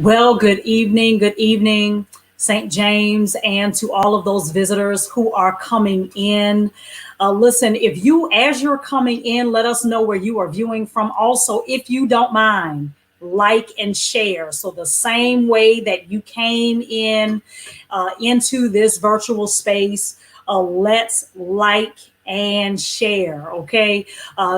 Well, good evening, St. James, and to all of those visitors who are coming in. Listen, if you, as you're coming in, let us know where you are viewing from. Also, if you don't mind, like and share. So, the same way that you came in into this virtual space, let's like and share. Okay.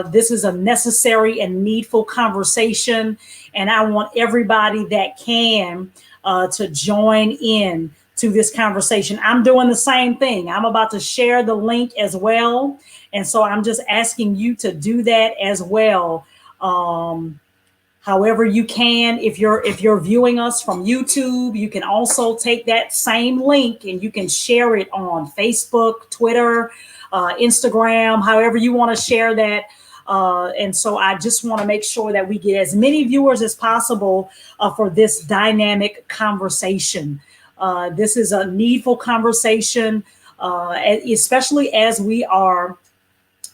This is a necessary and needful conversation, and I want everybody that can to join in to this conversation. I'm doing the same thing. I'm about to share the link as well, and so I'm just asking you to do that as well. However you can. If you're viewing us from YouTube, you can also take that same link and you can share it on Facebook, Twitter, Instagram, however you want to share that. And so I just want to make sure that we get as many viewers as possible for this dynamic conversation. This is a needful conversation, especially as we are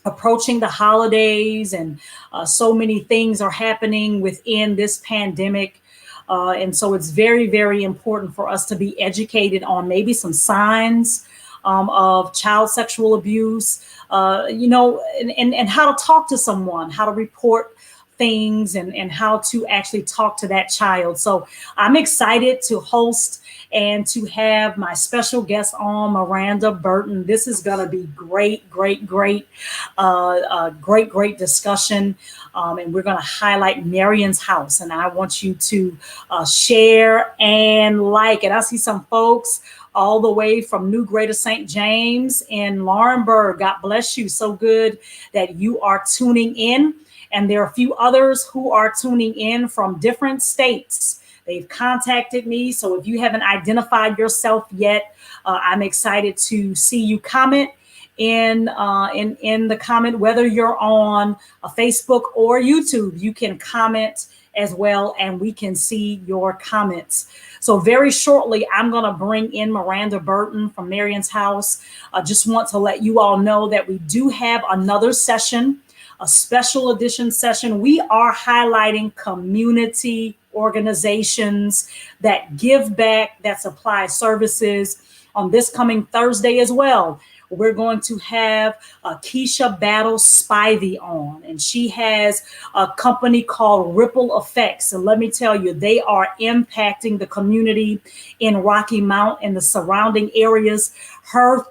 approaching the holidays, and so many things are happening within this pandemic. And so it's very, very important for us to be educated on maybe some signs of child sexual abuse, and how to talk to someone, how to report things, and how to actually talk to that child. So I'm excited to host and to have my special guest on, Miranda Burton. This is going to be great, great discussion. And we're going to highlight Marion's house. And I want you to share and like it. I see some folks all the way from New Greater St. James in Laurinburg. God bless you. So good that you are tuning in. And there are a few others who are tuning in from different states. They've contacted me. So if you haven't identified yourself yet, I'm excited to see you comment in the comment, whether you're on a Facebook or YouTube. You can comment as well, and we can see your comments. So very shortly, I'm going to bring in Miranda Burton from Marion's house. I just want to let you all know that we do have another session, a special edition session. We are highlighting community organizations that give back, that supply services on this coming Thursday as well. We're going to have Keisha Battle Spivey on, and she has a company called Ripple Effects. And let me tell you, they are impacting the community in Rocky Mount and the surrounding areas. Her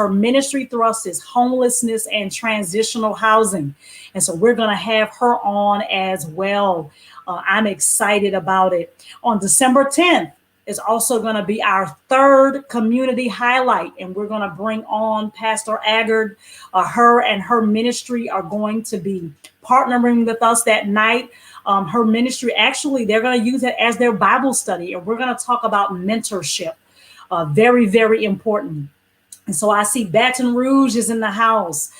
ministry thrust is homelessness and transitional housing. And so we're going to have her on as well. I'm excited about it. On December 10th, is also going to be our third community highlight, and we're going to bring on Pastor Aggard. Her and her ministry are going to be partnering with us that night. Her ministry, actually, they're going to use it as their Bible study, and we're going to talk about mentorship. Very, very important. And so I see Baton Rouge is in the house.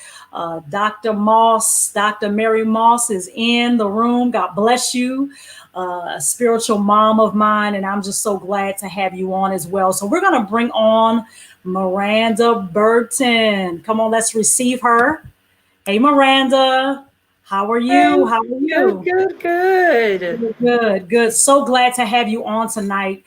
Dr. Mary Moss is in the room. God bless you. A spiritual mom of mine, and I'm just so glad to have you on as well. So we're going to bring on Miranda Burton. Come on, let's receive her. Hey, Miranda, how are you? Hey, How are you? good. Good. So glad to have you on tonight.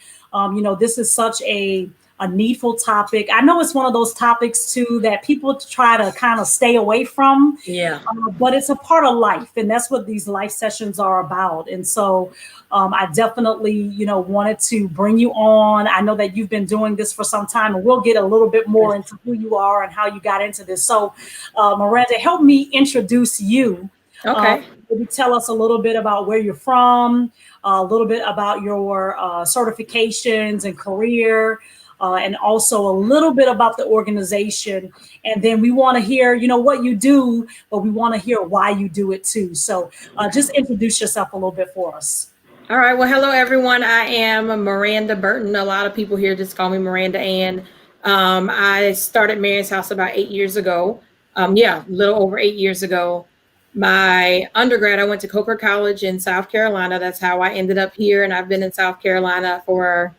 This is such a needful topic. I know it's one of those topics too that people try to kind of stay away from, Yeah. but it's a part of life, and that's what these life sessions are about. And so I definitely, wanted to bring you on. I know that you've been doing this for some time, and we'll get a little bit more into who you are and how you got into this. So, Miranda, help me introduce you. Okay. Maybe tell us a little bit about where you're from, a little bit about your certifications and career, and also a little bit about the organization. And then we want to hear, what you do, but we want to hear why you do it too. So just introduce yourself a little bit for us. All right. Well, hello, everyone. I am Miranda Burton. A lot of people here just call me Miranda Ann. I started Marion's House about 8 years ago. A little over 8 years ago. My undergrad, I went to Coker College in South Carolina. That's how I ended up here. And I've been in South Carolina for,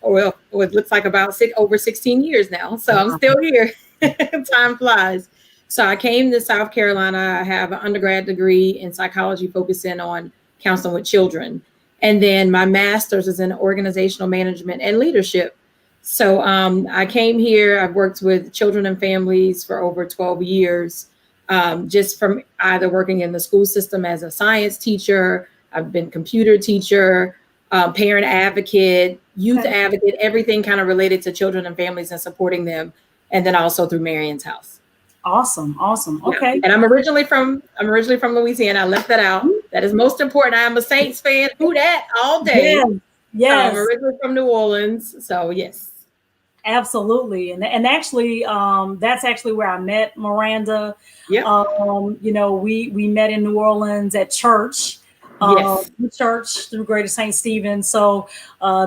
well, it looks like about over 16 years now. So I'm still here. Time flies. So I came to South Carolina. I have an undergrad degree in psychology focusing on counseling with children. And then my master's is in organizational management and leadership. So I came here, I've worked with children and families for over 12 years, just from either working in the school system as a science teacher, I've been computer teacher, parent advocate, youth Okay. advocate, everything kind of related to children and families and supporting them. And then also through Marion's House. Awesome. Awesome. Yeah. Okay. And I'm originally from Louisiana. I left that out. That is most important. I am a Saints fan. Who that all day? Yes. Yes. I'm originally from New Orleans. So yes. Absolutely. And actually, that's actually where I met Miranda. Yep. You know, we met in New Orleans at church. Yes. The church through Greater St. Stephen. So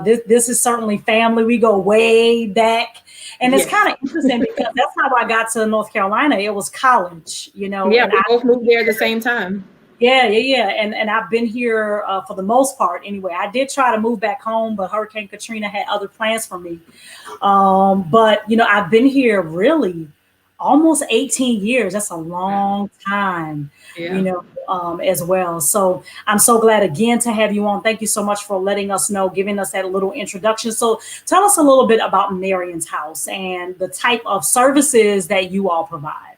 this is certainly family. We go way back. And it's Yes. kind of interesting because that's how I got to North Carolina. It was college, you know. Yeah, and we both moved there at the same time. Yeah. And I've been here for the most part anyway. I did try to move back home, but Hurricane Katrina had other plans for me. But, you know, I've been here really almost 18 years. That's a long time, Yeah. you know, as well. So I'm so glad again to have you on. Thank you so much for letting us know, giving us that little introduction. So tell us a little bit about Marion's House and the type of services that you all provide.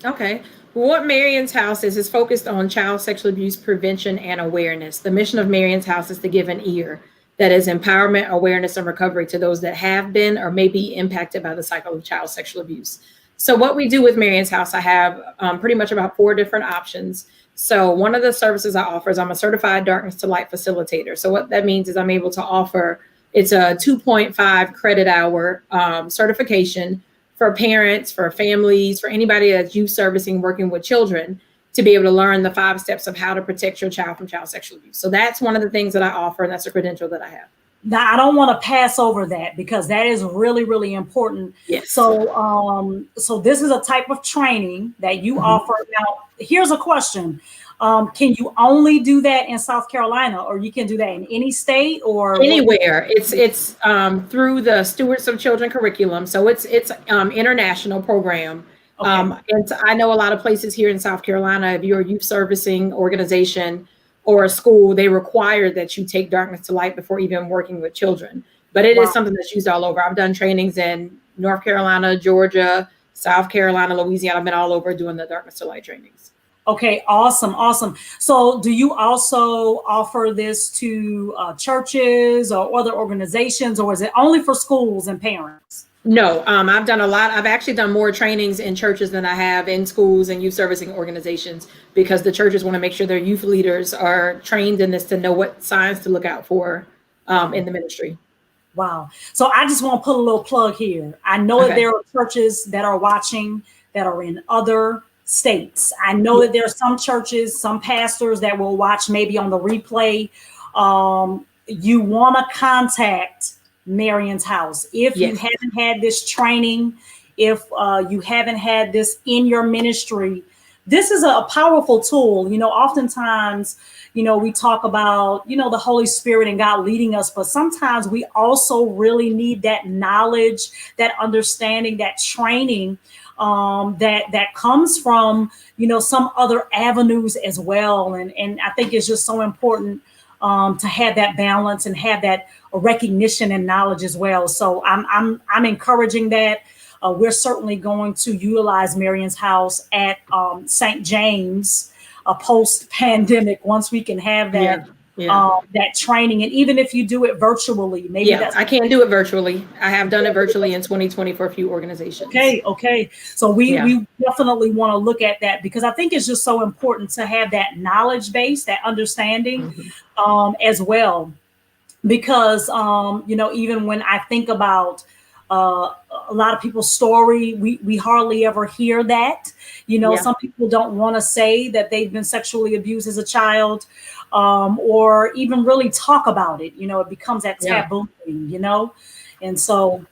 Okay. What Marion's House is focused on child sexual abuse prevention and awareness. The mission of Marion's House is to give an ear that is empowerment, awareness, and recovery to those that have been or may be impacted by the cycle of child sexual abuse. So what we do with Marion's House, I have pretty much about 4 different options. So one of the services I offer is I'm a certified darkness to light facilitator. So what that means is I'm able to offer, it's a 2.5 credit hour certification for parents, for families, for anybody that's youth servicing, working with children, to be able to learn the 5 steps of how to protect your child from child sexual abuse. So that's one of the things that I offer, and that's a credential that I have. Now, I don't want to pass over that because that is really, really important. Yes. So, so this is a type of training that you offer. Now, here's a question. Can you only do that in South Carolina, or you can do that in any state or anywhere? It's through the Stewards of Children curriculum. So it's international program. Okay. And I know a lot of places here in South Carolina, if you're a youth servicing organization or a school, they require that you take darkness to light before even working with children. But it is something that's used all over. I've done trainings in North Carolina, Georgia, South Carolina, Louisiana. I've been all over doing the darkness to light trainings. Okay, awesome, awesome. So do you also offer this to churches or other organizations, or is it only for schools and parents? No, I've done a lot. I've actually done more trainings in churches than I have in schools and youth servicing organizations, because the churches want to make sure their youth leaders are trained in this to know what signs to look out for in the ministry. Wow. So I just want to put a little plug here. I know that there are churches that are watching that are in other states. I know that there are some churches, some pastors that will watch maybe on the replay. You want to contact Marion's House. If you haven't had this training, if you haven't had this in your ministry, this is a powerful tool. You know, oftentimes, you know, we talk about, you know, the Holy Spirit and God leading us, but sometimes we also really need that knowledge, that understanding, that training that comes from, you know, some other avenues as well. And I think it's just so important to have that balance and have that recognition and knowledge as well. So I'm encouraging that. We're certainly going to utilize Marion's House at St. James post-pandemic, once we can have that that training. And even if you do it virtually, maybe I can do it virtually. I have done it virtually in 2020 for a few organizations. Okay. So we definitely want to look at that, because I think it's just so important to have that knowledge base, that understanding as well. Because you know, even when I think about a lot of people's story, we hardly ever hear that. You know, some people don't want to say that they've been sexually abused as a child, or even really talk about it. You know, it becomes that taboo thing, you know. And so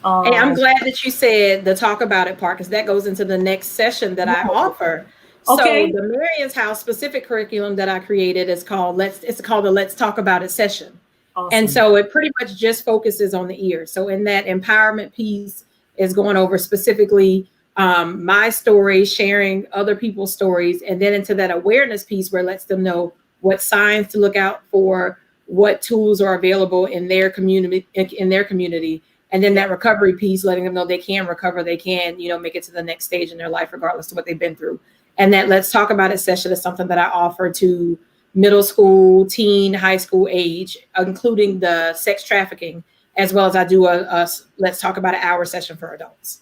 hey, I'm glad that you said the talk about it part, because that goes into the next session that I offer. Okay. So the Marion's House specific curriculum that I created is called the Let's Talk About It session. Awesome. And so it pretty much just focuses on the ear. So in that empowerment piece is going over specifically my story, sharing other people's stories, and then into that awareness piece where it lets them know what signs to look out for, what tools are available in their community, and then that recovery piece, letting them know they can recover, they can, make it to the next stage in their life, regardless of what they've been through. And that Let's Talk About It session is something that I offer to middle school, teen, high school age, including the sex trafficking, as well as I do a Let's Talk About It hour session for adults.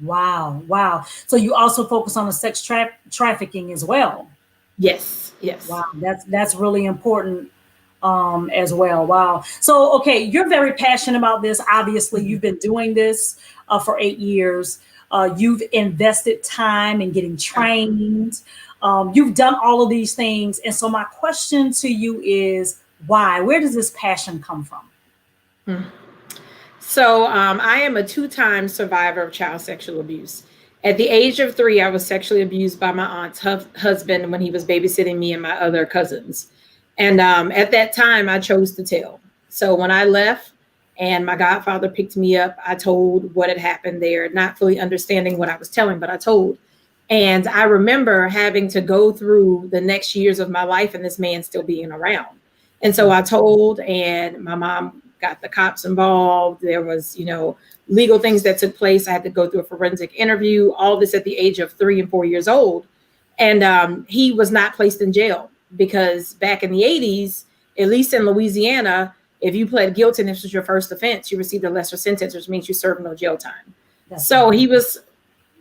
Wow. Wow. So you also focus on the sex trafficking as well. Yes. Wow. That's really important as well. Wow. So, okay. You're very passionate about this. Obviously you've been doing this for 8 years. You've invested time in getting trained. You've done all of these things. And so my question to you is why? Where does this passion come from? So I am a 2-time survivor of child sexual abuse. At the age of 3, I was sexually abused by my aunt's husband when he was babysitting me and my other cousins. And at that time, I chose to tell. So when I left and my godfather picked me up, I told what had happened there, not fully understanding what I was telling, but I told. And I remember having to go through the next years of my life and this man still being around. And so I told, and my mom got the cops involved. There was, legal things that took place. I had to go through a forensic interview, all this at the age of 3 and 4 years old. And he was not placed in jail because back in the 80s, at least in Louisiana, if you pled guilty and this was your first offense, you received a lesser sentence, which means you served no jail time. So he was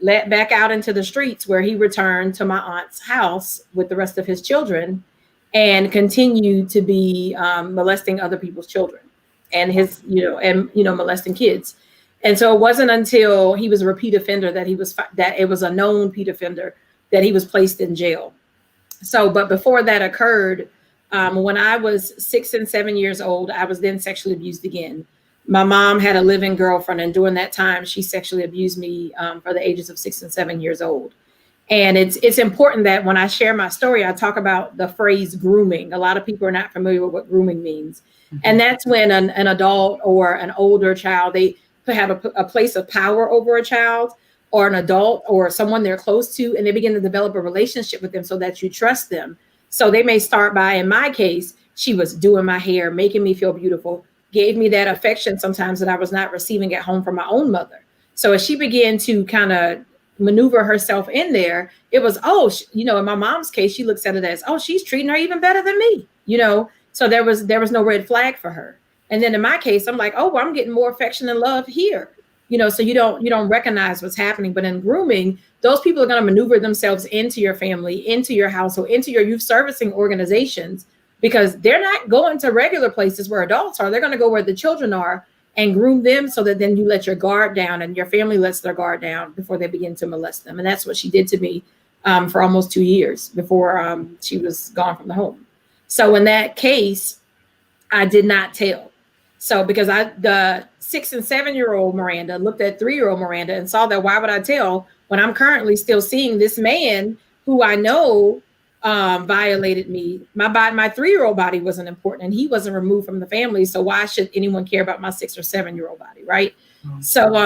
let back out into the streets, where he returned to my aunt's house with the rest of his children and continued to be molesting other people's children and molesting kids. And so it wasn't until he was a repeat offender that it was a known repeat offender that he was placed in jail. So, but before that occurred, when I was 6 and 7 years old, I was then sexually abused again. My mom had a living girlfriend, and during that time, she sexually abused me for the ages of 6 and 7 years old. And it's important that when I share my story, I talk about the phrase grooming. A lot of people are not familiar with what grooming means. Mm-hmm. And that's when an adult or an older child, they have a place of power over a child or an adult or someone they're close to, and they begin to develop a relationship with them so that you trust them. So they may start by, in my case, she was doing my hair, making me feel beautiful, gave me that affection sometimes that I was not receiving at home from my own mother. So as she began to kind of maneuver herself in there, it was, in my mom's case, she looks at it as, she's treating her even better than me, so there was no red flag for her. And then in my case, I'm like, I'm getting more affection and love here, so you don't recognize what's happening. But in grooming, those people are going to maneuver themselves into your family, into your household, into your youth servicing organizations, because they're not going to regular places where adults are. They're going to go where the children are and groom them so that then you let your guard down and your family lets their guard down before they begin to molest them. And that's what she did to me for almost 2 years before she was gone from the home. So in that case, I did not tell. So because the 6 and 7 year old Miranda looked at 3-year-old Miranda and saw that, why would I tell when I'm currently still seeing this man who I know violated me? My 3-year-old body wasn't important and he wasn't removed from the family. So why should anyone care about my 6 or 7 year old body? Right. Mm-hmm. So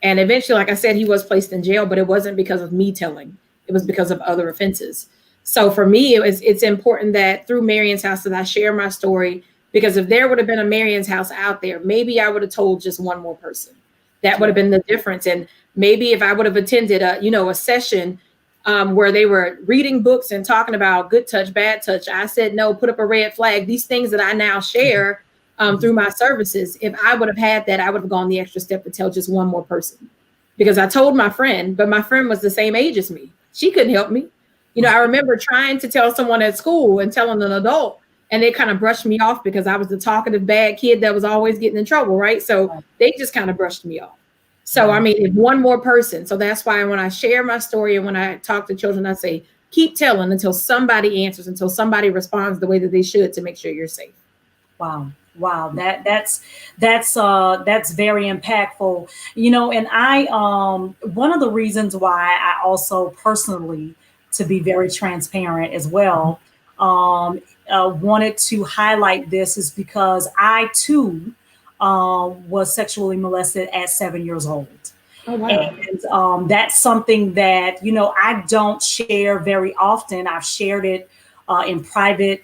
and eventually, like I said, he was placed in jail, but it wasn't because of me telling. It was because of other offenses. So for me, it's important that through Marion's House that I share my story, because if there would have been a Marion's House out there, maybe I would have told just one more person. That would have been the difference. And maybe if I would have attended a session where they were reading books and talking about good touch, bad touch, I said, no, put up a red flag. These things that I now share through my services, if I would have had that, I would have gone the extra step to tell just one more person. Because I told my friend, but my friend was the same age as me. She couldn't help me. I remember trying to tell someone at school and telling an adult, and they kind of brushed me off because I was the talkative bad kid that was always getting in trouble, right? So they just kind of brushed me off. So, I mean, if one more person, so that's why when I share my story and when I talk to children, I say, keep telling until somebody answers, until somebody responds the way that they should to make sure you're safe. Wow. That's very impactful, and I, one of the reasons why I also personally, to be very transparent as well, wanted to highlight this is because I too was sexually molested at 7 years old. Oh, wow. And that's something that, I don't share very often. I've shared it in private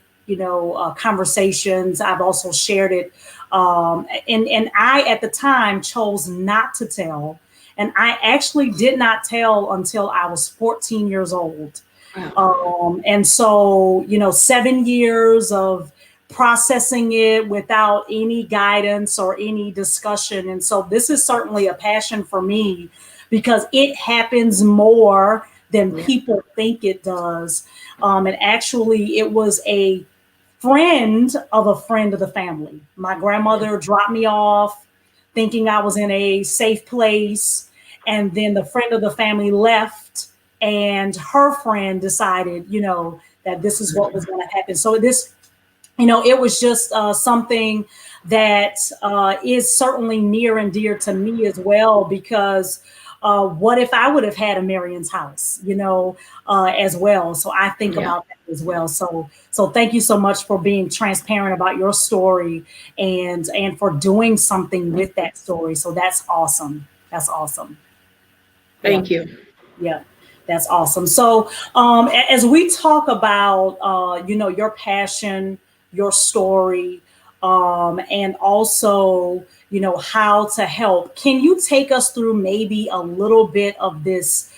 conversations. I've also shared it. And I, at the time, chose not to tell. And I actually did not tell until I was 14 years old. And so, 7 years of processing it without any guidance or any discussion. And so this is certainly a passion for me because it happens more than people think it does. And actually, it was a friend of the family. My grandmother dropped me off thinking I was in a safe place. And then the friend of the family left, and her friend decided, that this is what was going to happen. So it was just something that is certainly near and dear to me as well, because what if I would have had a Marion's house, as well. So I think about that as well. So thank you so much for being transparent about your story and for doing something with that story. So that's awesome. That's awesome. Thank you. Yeah. That's awesome. So as we talk about, your passion, your story, and also, how to help, can you take us through maybe a little bit of this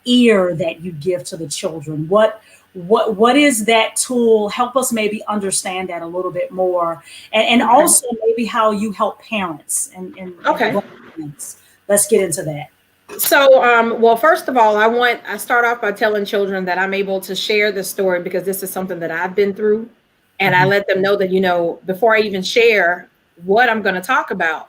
ear that you give to the children? What is that tool? Help us maybe understand that a little bit more. And also maybe how you help parents and parents. Let's get into that. So, well, first of all, I start off by telling children that I'm able to share the story because this is something that I've been through. And I let them know that, before I even share what I'm going to talk about,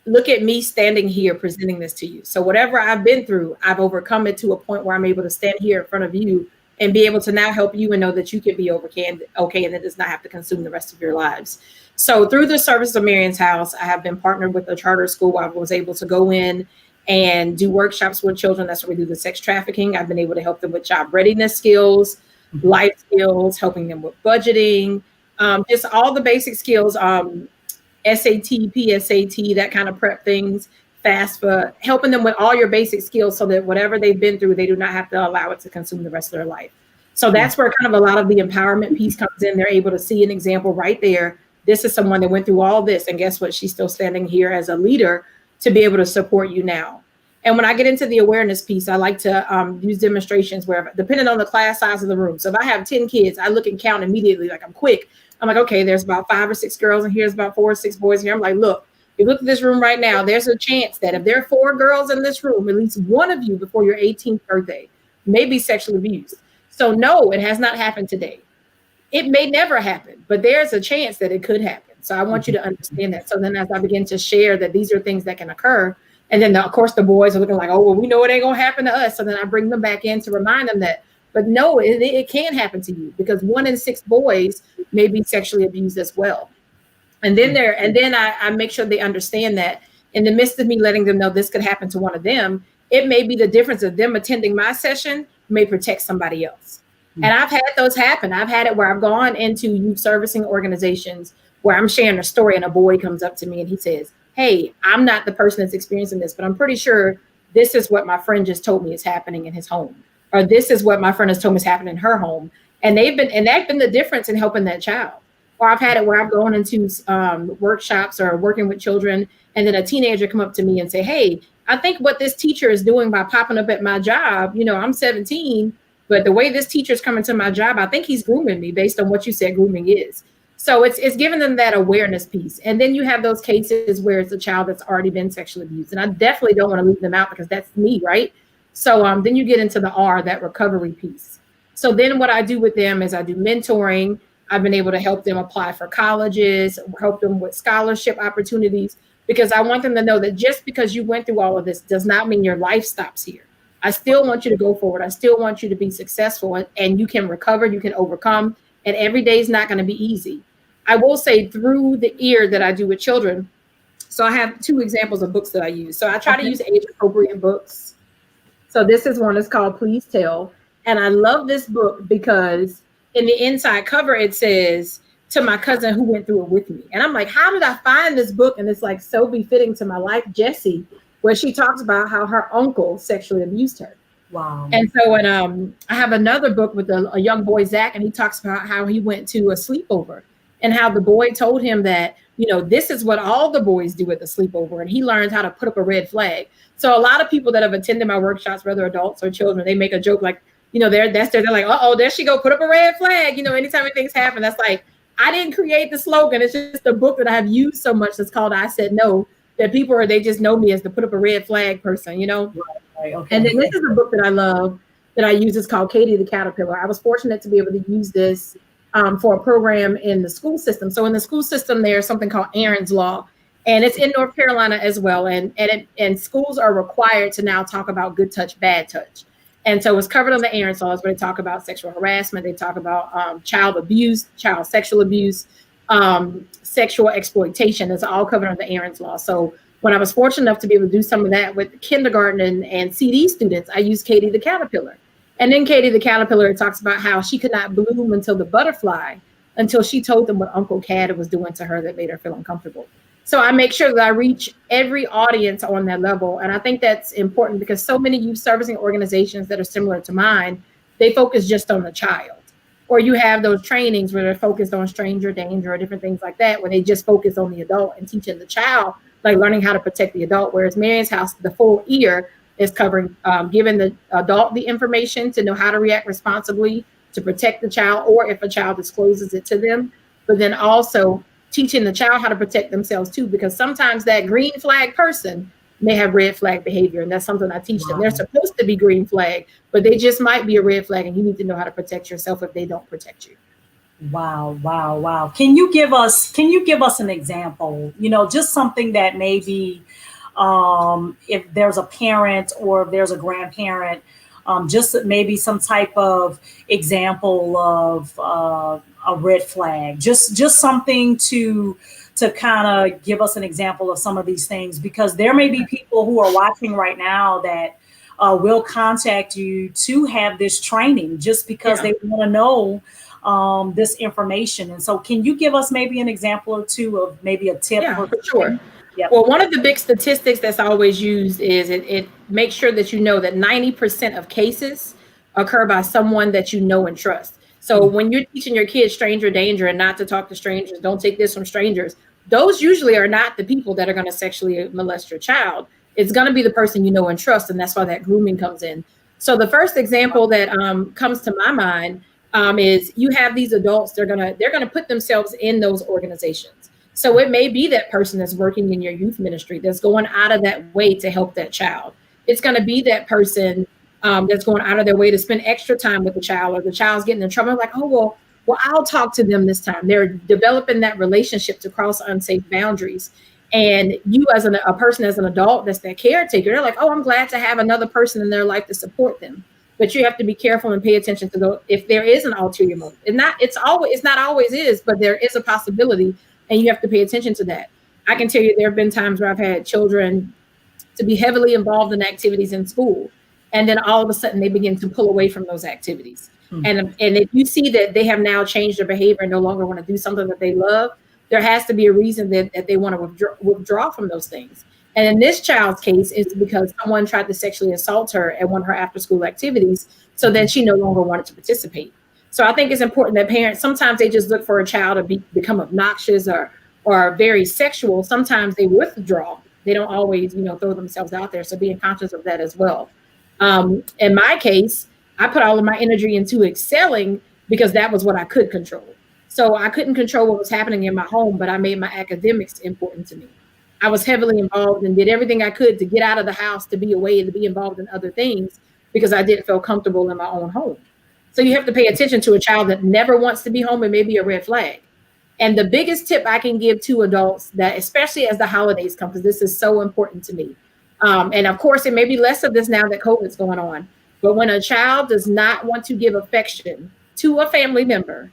look at me standing here presenting this to you. So whatever I've been through, I've overcome it to a point where I'm able to stand here in front of you and be able to now help you and know that you can be okay, and it does not have to consume the rest of your lives. So through the service of Marion's House, I have been partnered with a charter school where I was able to go in and do workshops with children. That's where we do the sex trafficking. I've been able to help them with job readiness skills, life skills, helping them with budgeting, just all the basic skills, SAT, PSAT, that kind of prep things, FAFSA, helping them with all your basic skills so that whatever they've been through, they do not have to allow it to consume the rest of their life. So that's where kind of a lot of the empowerment piece comes in. They're able to see an example right there. This is someone that went through all this, and guess what? She's still standing here as a leader to be able to support you now. And when I get into the awareness piece, I like to use demonstrations where, depending on the class size of the room. So if I have 10 kids, I look and count immediately, like I'm quick. I'm like, okay, there's about 5 or 6 girls, and here's about 4 or 6 boys here. I'm like, look, if you look at this room right now, there's a chance that if there are 4 girls in this room, at least one of you before your 18th birthday may be sexually abused. So no, it has not happened today. It may never happen, but there's a chance that it could happen. So I want you to understand that. So then as I begin to share that these are things that can occur, and then of course the boys are looking like, oh, well, we know it ain't gonna happen to us. So then I bring them back in to remind them that, but no, it can happen to you, because 1 in 6 boys may be sexually abused as well. And then I make sure they understand that in the midst of me letting them know this could happen to one of them, it may be the difference of them attending my session may protect somebody else. And I've had those happen. I've had it where I've gone into youth servicing organizations where I'm sharing a story and a boy comes up to me and he says, hey, I'm not the person that's experiencing this, but I'm pretty sure this is what my friend just told me is happening in his home. Or this is what my friend has told me is happening in her home. And that's been the difference in helping that child. Or I've had it where I've gone into workshops or working with children, and then a teenager come up to me and say, hey, I think what this teacher is doing by popping up at my job, I'm 17, but the way this teacher is coming to my job, I think he's grooming me based on what you said grooming is. So it's giving them that awareness piece. And then you have those cases where it's a child that's already been sexually abused. And I definitely don't want to leave them out because that's me, right? So then you get into the R, that recovery piece. So then what I do with them is I do mentoring. I've been able to help them apply for colleges, help them with scholarship opportunities, because I want them to know that just because you went through all of this does not mean your life stops here. I still want you to go forward. I still want you to be successful, and you can recover, you can overcome, and every day is not going to be easy. I will say through the ear that I do with children. So I have 2 examples of books that I use. So I try to use age appropriate books. So this is one that's called Please Tell. And I love this book because in the inside cover, it says, to my cousin who went through it with me. And I'm like, how did I find this book? And it's like so befitting to my life, Jessie, where she talks about how her uncle sexually abused her. Wow. And so, and I have another book with a young boy, Zach, and he talks about how he went to a sleepover and how the boy told him that, this is what all the boys do at the sleepover. And he learned how to put up a red flag. So a lot of people that have attended my workshops, whether adults or children, they make a joke like, they're like, uh-oh, there she go, put up a red flag. Anytime things happen, that's like, I didn't create the slogan. It's just a book that I have used so much that's called I Said No, that they just know me as the put up a red flag person, Right, okay. And then this is a book that I love that I use. It's called Katie the Caterpillar. I was fortunate to be able to use this for a program in the school system. So in the school system, there's something called Aaron's Law, and it's in North Carolina as well. And schools are required to now talk about good touch, bad touch. And so it's covered on the Aaron's Laws, where they talk about sexual harassment. They talk about child abuse, child sexual abuse, sexual exploitation. It's all covered under the Aaron's Law. So when I was fortunate enough to be able to do some of that with kindergarten and CD students, I used Katie the Caterpillar. And then Katie the Caterpillar, it talks about how she could not bloom until the butterfly, until she told them what Uncle Cat was doing to her that made her feel uncomfortable. So I make sure that I reach every audience on that level. And I think that's important because so many youth servicing organizations that are similar to mine, they focus just on the child. Or you have those trainings where they're focused on stranger danger or different things like that, where they just focus on the adult and teaching the child, like learning how to protect the adult. Whereas Marion's House, the full ear is covering giving the adult the information to know how to react responsibly to protect the child, or if a child discloses it to them, but then also teaching the child how to protect themselves too, because sometimes that green flag person may have red flag behavior, and that's something I teach them. They're supposed to be green flag, but they just might be a red flag, and you need to know how to protect yourself if they don't protect you. Wow. Can you give us an example, just something that maybe if there's a parent or if there's a grandparent, just maybe some type of example of a red flag, just something to kind of give us an example of some of these things, because there may be people who are watching right now that will contact you to have this training just because they want to know this information. And so can you give us maybe an example or two of maybe a tip? Yeah, for sure. Yep. Well, one of the big statistics that's always used is it makes sure that you know that 90% of cases occur by someone that you know and trust. So when you're teaching your kids stranger danger and not to talk to strangers, don't take this from strangers, those usually are not the people that are going to sexually molest your child. It's going to be the person you know and trust, and that's why that grooming comes in. So the first example that comes to my mind is you have these adults, they're gonna put themselves in those organizations. So it may be that person that's working in your youth ministry that's going out of that way to help that child. It's going to be that person that's going out of their way to spend extra time with the child, or the child's getting in trouble. Like, oh, well, I'll talk to them this time. They're developing that relationship to cross unsafe boundaries. And you as a person, as an adult, that's their caretaker, they're like, oh, I'm glad to have another person in their life to support them. But you have to be careful and pay attention to if there is an ulterior motive. It's not always is, but there is a possibility. And you have to pay attention to that. I can tell you there have been times where I've had children to be heavily involved in activities in school. And then all of a sudden they begin to pull away from those activities. Mm-hmm. And if you see that they have now changed their behavior and no longer want to do something that they love, there has to be a reason that they want to withdraw from those things. And in this child's case, it's because someone tried to sexually assault her at one of her after school activities. So then she no longer wanted to participate. So I think it's important that parents, sometimes they just look for a child to become obnoxious or very sexual. Sometimes they withdraw. They don't always, throw themselves out there. So being conscious of that as well. In my case, I put all of my energy into excelling because that was what I could control. So I couldn't control what was happening in my home, but I made my academics important to me. I was heavily involved and did everything I could to get out of the house, to be away, to be involved in other things because I didn't feel comfortable in my own home. So you have to pay attention to a child that never wants to be home and maybe a red flag. And the biggest tip I can give to adults, that especially as the holidays come, because this is so important to me. And of course, it may be less of this now that COVID's going on. But when a child does not want to give affection to a family member,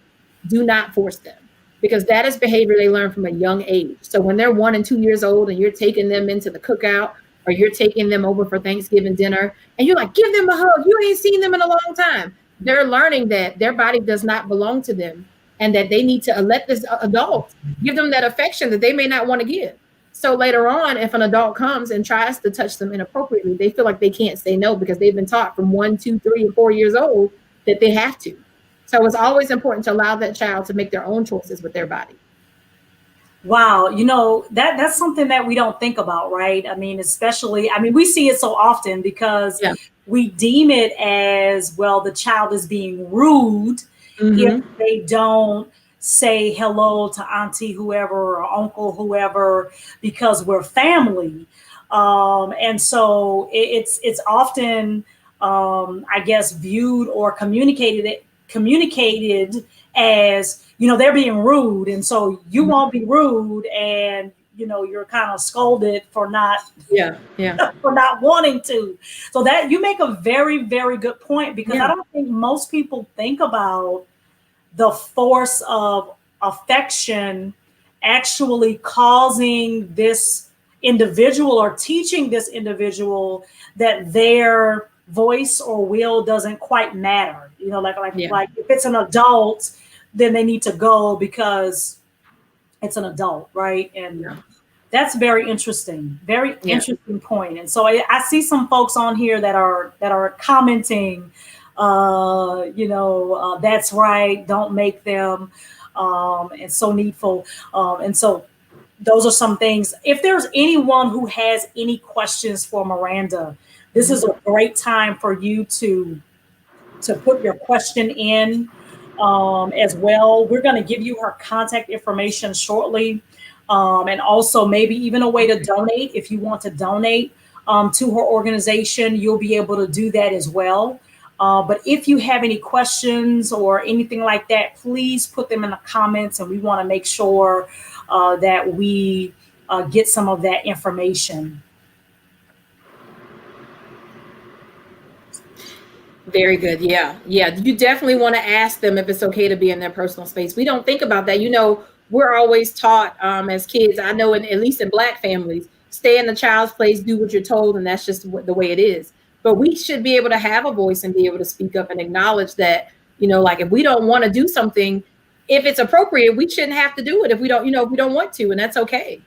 do not force them, because that is behavior they learn from a young age. So when they're 1 and 2 years old and you're taking them into the cookout or you're taking them over for Thanksgiving dinner and you're like, give them a hug. You ain't seen them in a long time. They're learning that their body does not belong to them and that they need to let this adult give them that affection that they may not want to give. So later on, if an adult comes and tries to touch them inappropriately, they feel like they can't say no because they've been taught from 1, 2, 3, and 4 years old that they have to. So it's always important to allow that child to make their own choices with their body. Wow, that's something that we don't think about, right? I mean, especially, I mean, we see it so often because Yeah. we deem it as, well, the child is being rude if Mm-hmm. they don't say hello to auntie whoever or uncle whoever because we're family. And so it's often, I guess, viewed or communicated as, they're being rude, and so you won't be rude, and you're kind of scolded for not Yeah. Yeah. for not wanting to. So that you make a very, very good point, because I Yeah. don't think most people think about the force of affection actually causing this individual or teaching this individual that their voice or will doesn't quite matter. Yeah. Like if it's an adult, then they need to go because it's an adult, right? And Yeah. that's very interesting. Very Yeah. interesting point. And so I see some folks on here that are commenting, that's right. Don't make them, and so needful. And so those are some things. If there's anyone who has any questions for Miranda, this is a great time for you to put your question in, as well. We're going to give you her contact information shortly, and also maybe even a way to donate. If you want to donate to her organization, you'll be able to do that as well. But if you have any questions or anything like that, please put them in the comments, and we want to make sure that we get some of that information. Very good. Yeah. Yeah. You definitely want to ask them if it's okay to be in their personal space. We don't think about that. We're always taught as kids, I know, at least in Black families, stay in the child's place, do what you're told, and that's just the way it is. But we should be able to have a voice and be able to speak up and acknowledge that, like if we don't want to do something, if it's appropriate, we shouldn't have to do it if we don't, if we don't want to, and that's okay.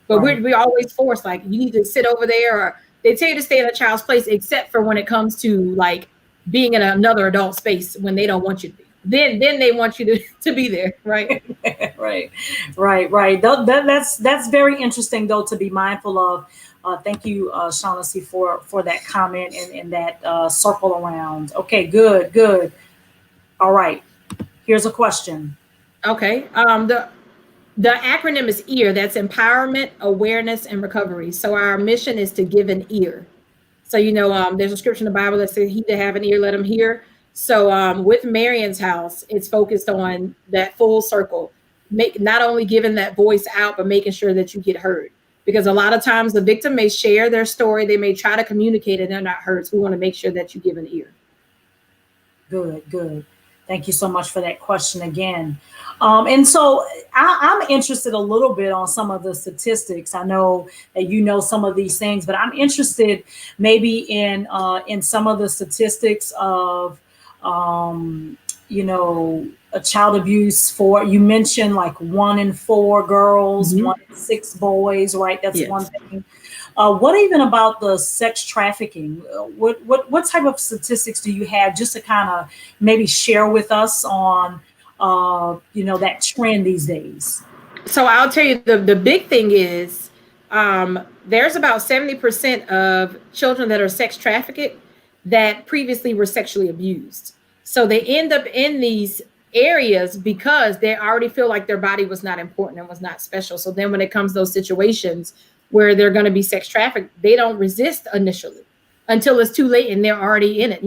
But Right. we're always forced, like, you need to sit over there, or they tell you to stay in a child's place, except for when it comes to like being in another adult space when they don't want you to be. Then they want you to be there, right? Right, right. That's very interesting, though, to be mindful of. Thank you, Shaughnessy, for that comment and that circle around. Okay, good. All right. Here's a question. Okay. The acronym is EAR. That's Empowerment, Awareness, and Recovery. So our mission is to give an ear. So, there's a scripture in the Bible that says, he that have an ear, let him hear. So with Marion's House, it's focused on that full circle, not only giving that voice out, but making sure that you get heard. Because a lot of times the victim may share their story, they may try to communicate, and they're not heard. So we want to make sure that you give an ear. Good. Thank you so much for that question again. And so I'm interested a little bit on some of the statistics. I know that you know some of these things, but I'm interested maybe in some of the statistics of, a child abuse. You mentioned like 1 in 4 girls, Mhm. 1 in 6 boys, right? That's Yes. one thing. What even about the sex trafficking? What type of statistics do you have, just to kind of maybe share with us on that trend these days? So I'll tell you, the big thing is, there's about 70% of children that are sex trafficked that previously were sexually abused. So they end up in these areas because they already feel like their body was not important and was not special. So then when it comes to those situations where they're going to be sex trafficked, they don't resist initially until it's too late and they're already in it.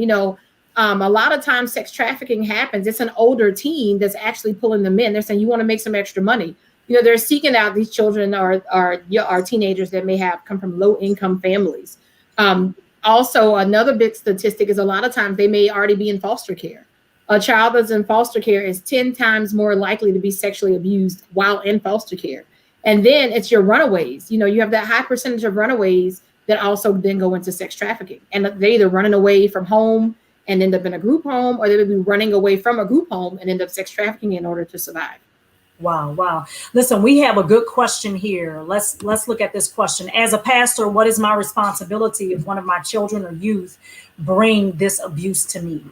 A lot of times sex trafficking happens. It's an older teen that's actually pulling them in. They're saying, you want to make some extra money. They're seeking out these children or teenagers that may have come from low income families. Also, another big statistic is a lot of times they may already be in foster care. A child that's in foster care is 10 times more likely to be sexually abused while in foster care. And then it's your runaways. You have that high percentage of runaways that also then go into sex trafficking. And they're either running away from home and end up in a group home, or they would be running away from a group home and end up sex trafficking in order to survive. Wow, wow. Listen, we have a good question here. Let's look at this question. As a pastor, what is my responsibility if one of my children or youth bring this abuse to me?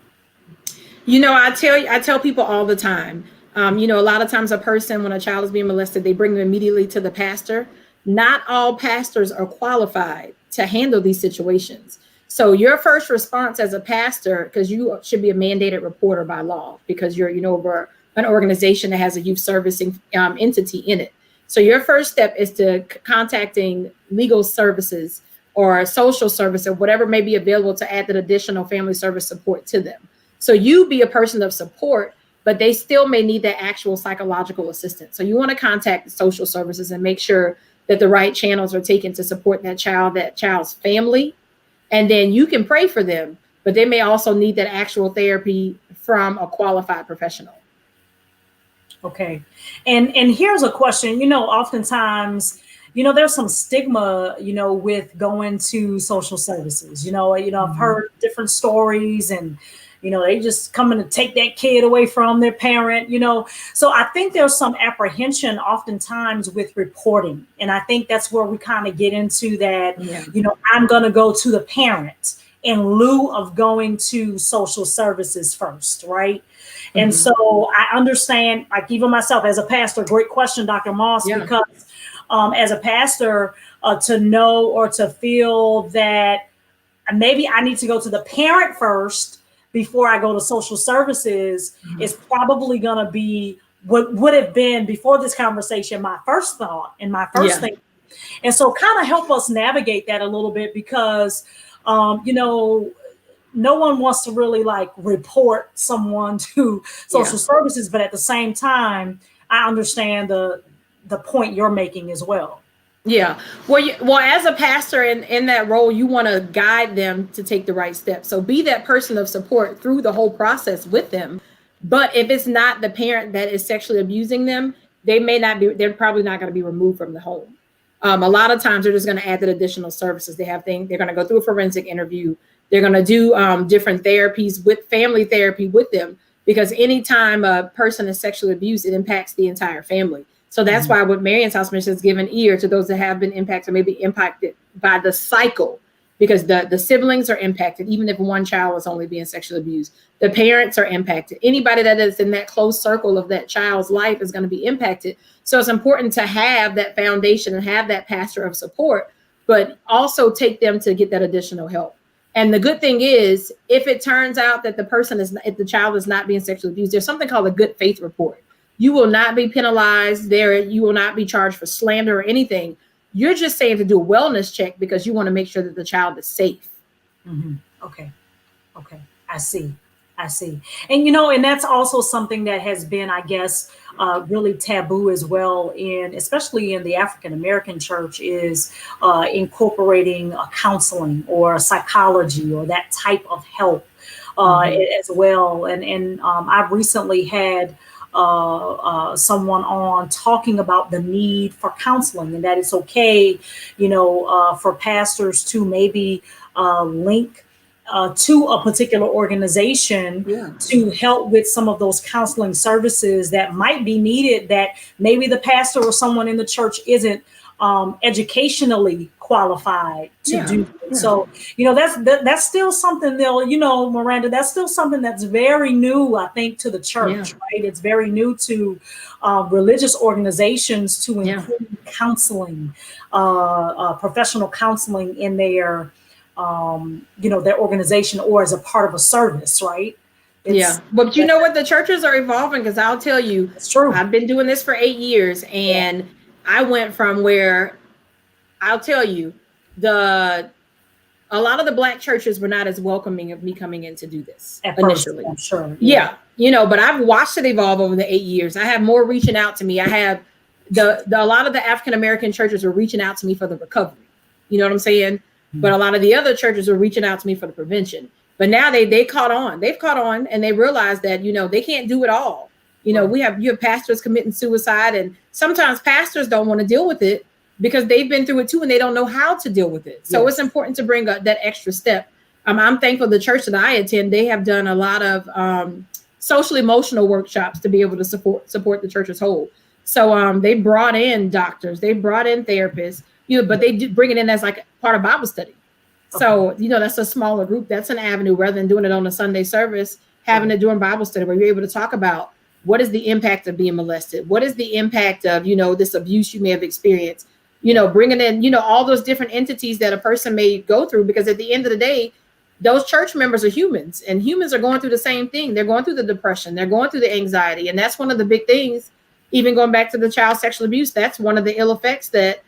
I tell people all the time, a lot of times a person, when a child is being molested, they bring them immediately to the pastor. Not all pastors are qualified to handle these situations. So your first response as a pastor, because you should be a mandated reporter by law, because you're, over an organization that has a youth servicing entity in it. So your first step is to contacting legal services or social service or whatever may be available to add that additional family service support to them. So you be a person of support, but they still may need that actual psychological assistance. So you want to contact the social services and make sure that the right channels are taken to support that child's family. And then you can pray for them, but they may also need that actual therapy from a qualified professional. Okay. And here's a question, oftentimes, there's some stigma, with going to social services, I've heard different stories and, they just coming to take that kid away from their parent, So I think there's some apprehension oftentimes with reporting. And I think that's where we kind of get into that, I'm going to go to the parent in lieu of going to social services first, right? And so I understand, like even myself as a pastor, great question, Dr. Moss, because as a pastor, to know or to feel that maybe I need to go to the parent first before I go to social services is probably going to be what would have been before this conversation, my first thought and my first thing. And so kind of help us navigate that a little bit because, no one wants to really like report someone to social services, but at the same time, I understand the point you're making as well. Yeah. Well, as a pastor in that role, you want to guide them to take the right steps. So be that person of support through the whole process with them. But if it's not the parent that is sexually abusing them, they're probably not going to be removed from the home. A lot of times they're just going to add that additional services. They're going to go through a forensic interview. They're going to do different therapies with family therapy with them, because anytime a person is sexually abused, it impacts the entire family. So that's why with Marion's House Mission is given ear to those that have been impacted, maybe impacted by the cycle, because the siblings are impacted, even if one child is only being sexually abused. The parents are impacted. Anybody that is in that close circle of that child's life is going to be impacted. So it's important to have that foundation and have that pastor of support, but also take them to get that additional help. And the good thing is, if it turns out that if the child is not being sexually abused, there's something called a good faith report. You will not be penalized there. You will not be charged for slander or anything. You're just saying to do a wellness check because you want to make sure that the child is safe. Okay. I see. And, and that's also something that has been, I guess, really taboo as well especially in the African-American church is incorporating counseling or psychology or that type of help as well. And I've recently had someone on talking about the need for counseling and that it's okay, for pastors to maybe link to a particular organization to help with some of those counseling services that might be needed that maybe the pastor or someone in the church isn't educationally qualified to do. So, that's still something Miranda, that's still something that's very new, I think, to the church, right? It's very new to religious organizations to include counseling, professional counseling in their organization or as a part of a service, right? But you know what? The churches are evolving, because I'll tell you, it's true. I've been doing this for 8 years and I went from where, I'll tell you, a lot of the Black churches were not as welcoming of me coming in to do this initially. I'm sure. But I've watched it evolve over the 8 years. I have more reaching out to me. I have a lot of the African-American churches are reaching out to me for the recovery. You know what I'm saying? But a lot of the other churches are reaching out to me for the prevention. But now they caught on. They've caught on and they realize that, they can't do it all. You have pastors committing suicide, and sometimes pastors don't want to deal with it because they've been through it too and they don't know how to deal with it. So it's important to bring up that extra step. I'm thankful the church that I attend, they have done a lot of social emotional workshops to be able to support the church as whole. So they brought in doctors, they brought in therapists, but they do bring it in as like part of Bible study. So, that's a smaller group. That's an avenue rather than doing it on a Sunday service, having it during Bible study where you're able to talk about what is the impact of being molested? What is the impact of, this abuse you may have experienced? Bringing in, all those different entities that a person may go through, because at the end of the day, those church members are humans, and humans are going through the same thing. They're going through the depression. They're going through the anxiety. And that's one of the big things, even going back to the child sexual abuse. That's one of the ill effects that,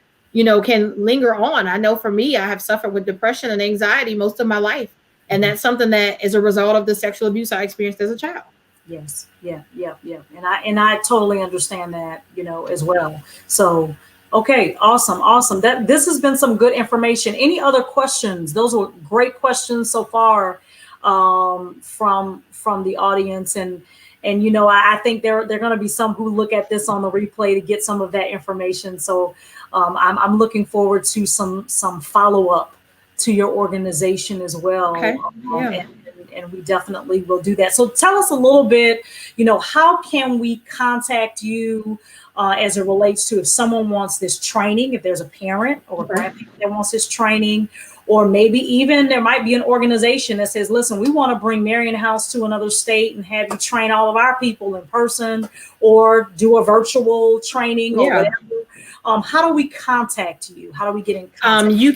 can linger on. I know for me, I have suffered with depression and anxiety most of my life. And that's something that is a result of the sexual abuse I experienced as a child. Yes. Yeah. And I totally understand that, as well. So, okay. Awesome. This has been some good information. Any other questions? Those were great questions so far, from the audience. And I think there are going to be some who look at this on the replay to get some of that information. So, I'm looking forward to some follow-up to your organization as well. Okay. Yeah. And we definitely will do that. So tell us a little bit, how can we contact you as it relates to if someone wants this training, if there's a parent or a grandparent that wants this training, or maybe even there might be an organization that says, listen, we want to bring Marion House to another state and have you train all of our people in person or do a virtual training or whatever. How do we contact you? How do we get in contact? You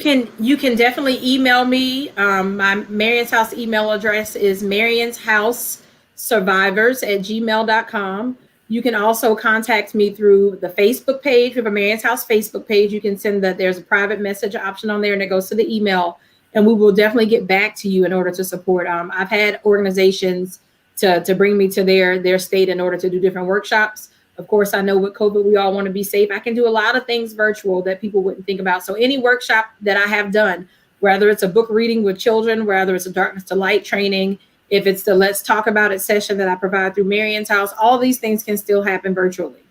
can definitely email me. My Marion's House email address is marionsHouseSurvivors@gmail.com. You can also contact me through the Facebook page. We have a Marion's House Facebook page. You can send there's a private message option on there, and it goes to the email, and we will definitely get back to you in order to support. I've had organizations to bring me to their state in order to do different workshops. Of course, I know with COVID, we all want to be safe. I can do a lot of things virtual that people wouldn't think about. So any workshop that I have done, whether it's a book reading with children, whether it's a Darkness to Light training, if it's the Let's Talk About It session that I provide through Marion's House, all these things can still happen virtually.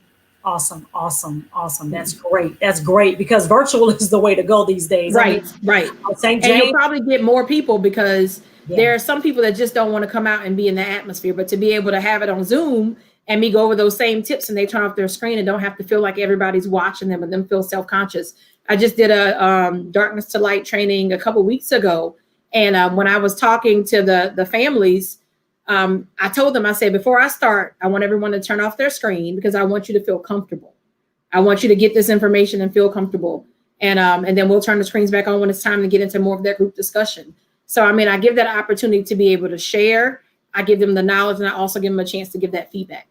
Awesome. That's great because virtual is the way to go these days. Right. St. James, and you'll probably get more people because there are some people that just don't want to come out and be in the atmosphere, but to be able to have it on Zoom and me go over those same tips and they turn off their screen and don't have to feel like everybody's watching them and them feel self-conscious. I just did a Darkness to Light training a couple weeks ago. And when I was talking to the families, I told them, I said, before I start, I want everyone to turn off their screen because I want you to feel comfortable. I want you to get this information and feel comfortable. And then we'll turn the screens back on when it's time to get into more of that group discussion. So, I give that opportunity to be able to share. I give them the knowledge, and I also give them a chance to give that feedback.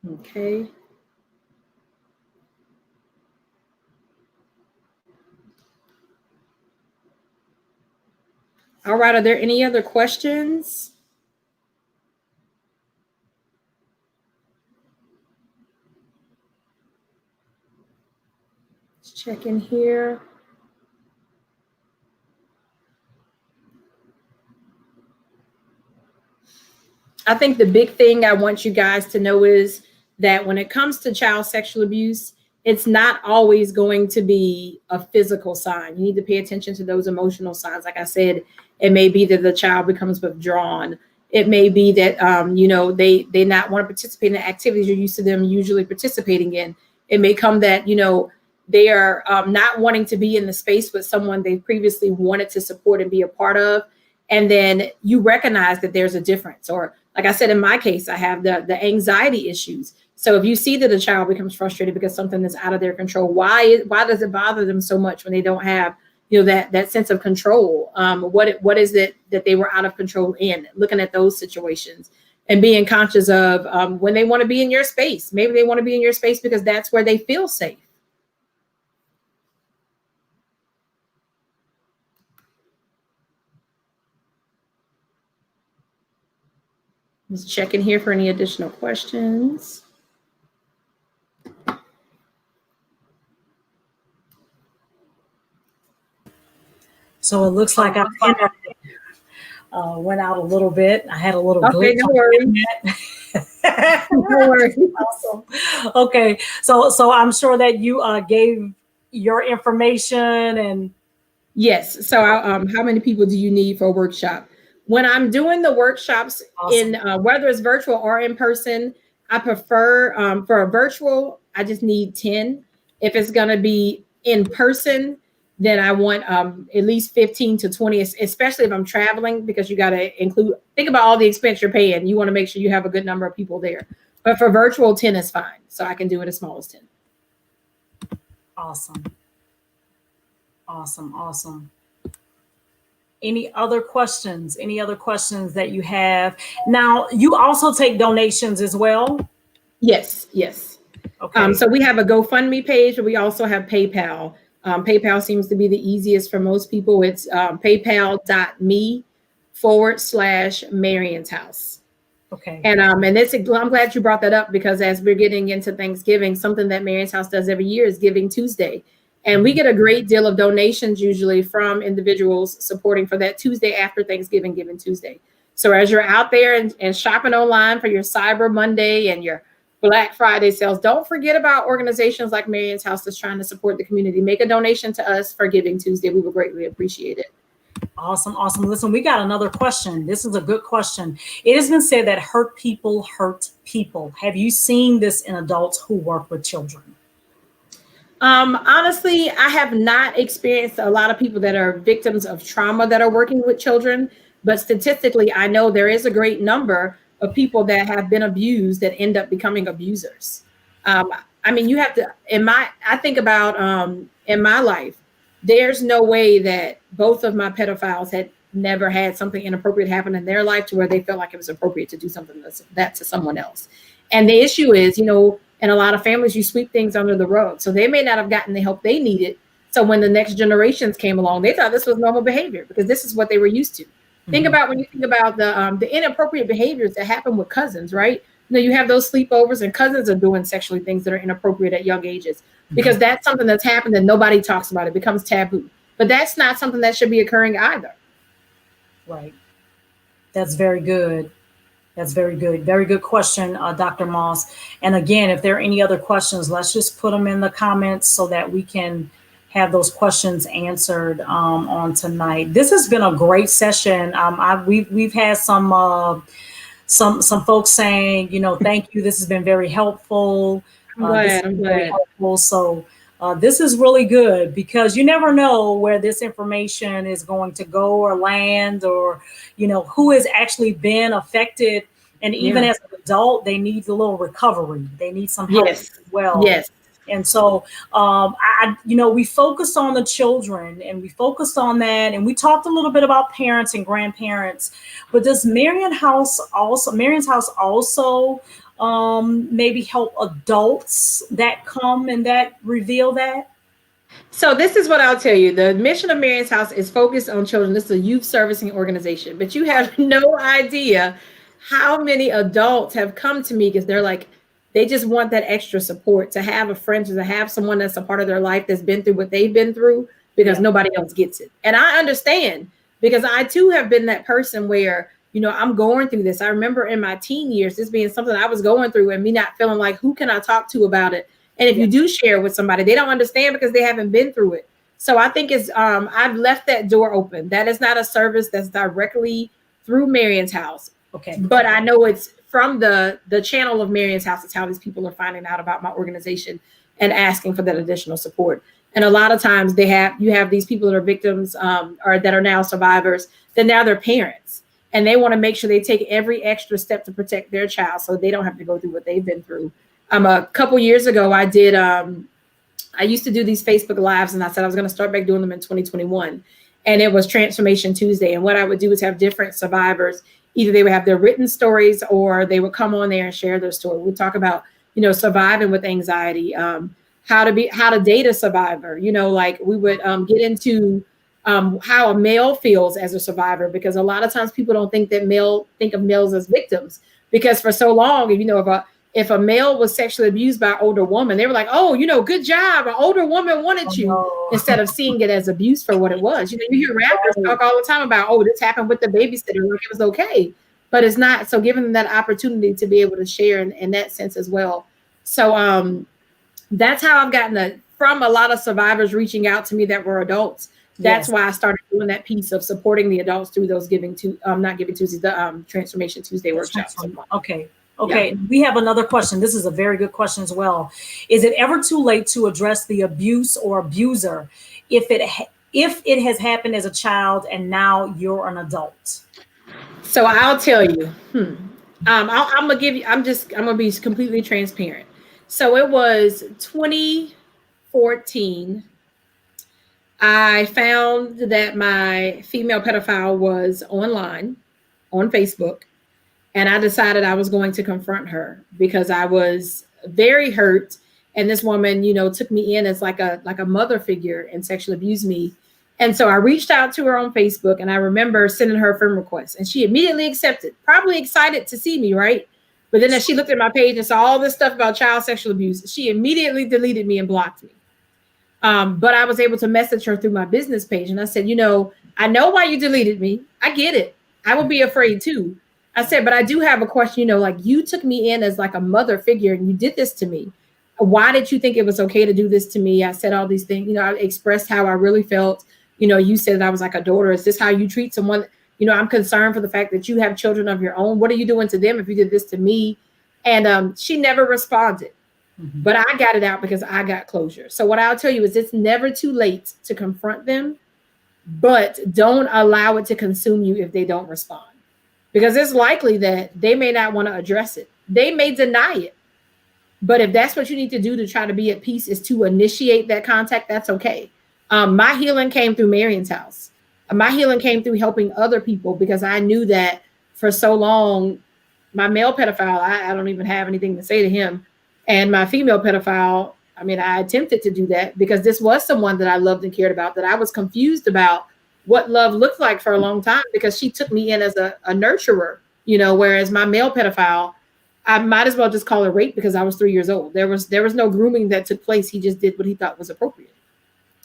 Okay. All right. Are there any other questions? Let's check in here. I think the big thing I want you guys to know is that when it comes to child sexual abuse, it's not always going to be a physical sign. You need to pay attention to those emotional signs. Like I said, it may be that the child becomes withdrawn. It may be that, they not want to participate in the activities you're used to them usually participating in. It may come that, they are not wanting to be in the space with someone they previously wanted to support and be a part of. And then you recognize that there's a difference. Or like I said, in my case, I have the anxiety issues. So if you see that a child becomes frustrated because something is out of their control, why does it bother them so much when they don't have, that sense of control? What is it that they were out of control in? Looking at those situations and being conscious of when they want to be in your space. Maybe they want to be in your space because that's where they feel safe. Just checking here for any additional questions. So it looks like I went out a little bit. I had a little glitch. No worries. No worries. Awesome. Okay, so I'm sure that you gave your information and Yes. So, how many people do you need for a workshop? When I'm doing the workshops awesome. in whether it's virtual or in person, I prefer for a virtual, I just need 10. If it's going to be in person, then I want at least 15 to 20, especially if I'm traveling, because you got to think about all the expense you're paying. You want to make sure you have a good number of people there. But for virtual, 10 is fine. So I can do it as small as 10. Awesome. Awesome. Awesome. Any other questions? Any other questions that you have? Now, you also take donations as well? Yes, yes. Okay. So we have a GoFundMe page, but we also have PayPal. PayPal seems to be the easiest for most people. It's paypal.me/Marion's House. Okay. And I'm glad you brought that up, because as we're getting into Thanksgiving, something that Marion's House does every year is Giving Tuesday. And we get a great deal of donations usually from individuals supporting for that Tuesday after Thanksgiving, Giving Tuesday. So as you're out there and shopping online for your Cyber Monday and your Black Friday sales, don't forget about organizations like Marion's House that's trying to support the community. Make a donation to us for Giving Tuesday. We would greatly appreciate it. Awesome. Awesome. Listen, we got another question. This is a good question. It has been said that hurt people hurt people. Have you seen this in adults who work with children? Honestly, I have not experienced a lot of people that are victims of trauma that are working with children, but statistically, I know there is a great number of people that have been abused that end up becoming abusers. I mean, you have to, I think about in my life, there's no way that both of my pedophiles had never had something inappropriate happen in their life to where they felt like it was appropriate to do something that to someone else. And the issue is, in a lot of families, you sweep things under the rug. So they may not have gotten the help they needed. So when the next generations came along, they thought this was normal behavior because this is what they were used to. Mm-hmm. Think about when you think about the inappropriate behaviors that happen with cousins, right? You have those sleepovers and cousins are doing sexually things that are inappropriate at young ages because that's something that's happened and nobody talks about. It becomes taboo. But that's not something that should be occurring either. Right. That's very good. That's very good. Very good question, Dr. Moss. And again, if there are any other questions, let's just put them in the comments so that we can have those questions answered on tonight. This has been a great session. We've had some folks saying, thank you. This has been very helpful. I'm glad. Very helpful. So this is really good because you never know where this information is going to go or land or, who has actually been affected. And even as an adult, they need a little recovery. They need some help as well. Yes. And so, we focused on the children and we focused on that. And we talked a little bit about parents and grandparents. But does Marion's House also maybe help adults that come and that reveal that? So this is what I'll tell you. The mission of Marion's House is focused on children. This is a youth servicing organization, but you have no idea how many adults have come to me because they're like, they just want that extra support to have a friend, to have someone that's a part of their life that's been through what they've been through because nobody else gets it. And I understand because I too have been that person where, I'm going through this. I remember in my teen years, this being something I was going through and me not feeling like, who can I talk to about it? And if you do share with somebody, they don't understand because they haven't been through it. So I think I've left that door open. That is not a service that's directly through Marion's House. Okay. But I know it's from the channel of Marion's House. It's how these people are finding out about my organization and asking for that additional support. And a lot of times you have these people that are victims or that are now survivors, that now they're parents. And they want to make sure they take every extra step to protect their child so they don't have to go through what they've been through. A couple years ago, I used to do these Facebook Lives and I said I was going to start back doing them in 2021. And it was Transformation Tuesday. And what I would do is have different survivors. Either they would have their written stories or they would come on there and share their story. We'd talk about, surviving with anxiety, how to date a survivor. Like we would get into how a male feels as a survivor, because a lot of times people don't think of males as victims because for so long, if a male was sexually abused by an older woman, they were like, oh, good job. An older woman wanted you, instead of seeing it as abuse for what it was. You hear rappers talk all the time about, oh, this happened with the babysitter, like it was okay. but it's not. So giving them that opportunity to be able to share in that sense as well. So that's how I've gotten from a lot of survivors reaching out to me that were adults. That's why I started doing that piece of supporting the adults through those not Giving Tuesdays, the Transformation Tuesday workshops. Okay. Yeah. We have another question. This is a very good question as well. Is it ever too late to address the abuse or abuser if it has happened as a child and now you're an adult? So I'll tell you. I'm gonna be completely transparent. So it was 2014. I found that my female pedophile was online on Facebook, and I decided I was going to confront her because I was very hurt. And this woman, took me in as like a mother figure and sexually abused me. And so I reached out to her on Facebook, and I remember sending her a friend request, and she immediately accepted, probably excited to see me, right? But then as she looked at my page and saw all this stuff about child sexual abuse, she immediately deleted me and blocked me. But I was able to message her through my business page. And I said, I know why you deleted me. I get it. I would be afraid too. I said, but I do have a question, you took me in as like a mother figure and you did this to me. Why did you think it was okay to do this to me? I said all these things, I expressed how I really felt. You said that I was like a daughter. Is this how you treat someone? I'm concerned for the fact that you have children of your own. What are you doing to them if you did this to me? And she never responded. But I got it out because I got closure. So what I'll tell you is it's never too late to confront them, but don't allow it to consume you if they don't respond, because it's likely that they may not want to address it. They may deny it. But if that's what you need to do to try to be at peace, is to initiate that contact, that's okay. My healing came through Marion's house. My healing came through helping other people, because I knew that for so long, my male pedophile, I don't even have anything to say to him. And my female pedophile, I attempted to do that because this was someone that I loved and cared about, that I was confused about what love looked like for a long time, because she took me in as a nurturer, whereas my male pedophile, I might as well just call it rape because I was 3 years old. There was no grooming that took place. He just did what he thought was appropriate.